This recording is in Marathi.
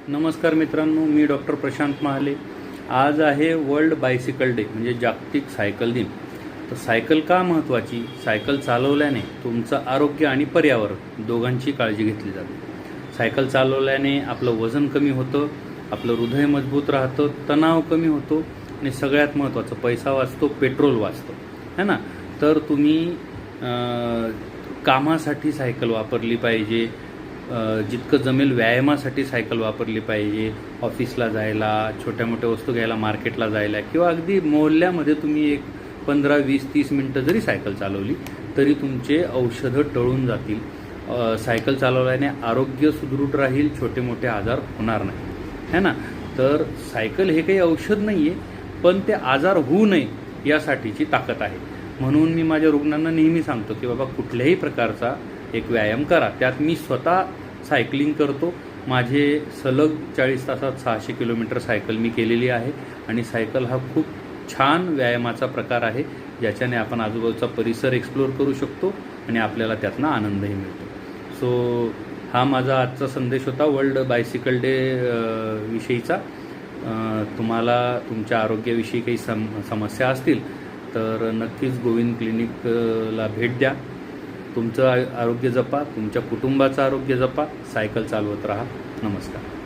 नमस्कार मित्रांनो, मी डॉक्टर प्रशांत महाले। आज आहे वर्ल्ड बायसिकल डे म्हणजे जागतिक सायकल दिन। तर सायकल का महत्त्वाची? सायकल चालवल्याने तुमचं आरोग्य आणि पर्यावरण दोघांची काळजी घेतली जाते। सायकल चालवल्याने आपलं वजन कमी होतं, आपलं हृदय मजबूत राहतं, तणाव कमी होतो आणि सगळ्यात महत्त्वाचं पैसा वाचतो, पेट्रोल वाचतो, है ना। तर तुम्ही कामासाठी सायकल वापरली पाहिजे, जितकं जमेल व्यायामासाठी सायकल वापरली पाहिजे। ऑफिसला जायला, छोट्या मोठ्या वस्तू घ्यायला, मार्केटला जायला किंवा अगदी मोहल्ल्यामध्ये तुम्ही एक 15, 20, 30 मिनटं जरी सायकल चालवली तरी तुमचे औषधं टळून जातील। सायकल चालवल्याने आरोग्य सुदृढ राहील, छोटे मोठे आजार होणार नाही, है ना। तर सायकल हे काही औषध नाही आहे, पण ते आजार होऊ नये यासाठीची ताकद आहे। म्हणून मी माझ्या रुग्णांना नेहमी सांगतो की बाबा कुठल्याही प्रकारचा एक व्यायाम करा। त्यात मी स्वतः सायकलिंग करतो। माझे सलग 40 तासात 600 किलोमीटर सायकल मी केलेली आहे आणि सायकल हा खूप छान व्यायामाचा प्रकार आहे, ज्याच्याने आपण आजूबाजूचा परिसर एक्सप्लोर करू शकतो आणि आपल्याला त्यातनं आनंदही मिळतो। सो हा माझा आजचा संदेश होता वर्ल्ड बायसिकल डे विषयीचा। तुम्हाला तुमच्या आरोग्याविषयी काही समस्या असतील तर नक्कीच गोविंद क्लिनिकला भेट द्या। तुमचं आरोग्य जपा, तुमच्या कुटुंबाचं आरोग्य जपा, सायकल चालवत राहा। नमस्कार।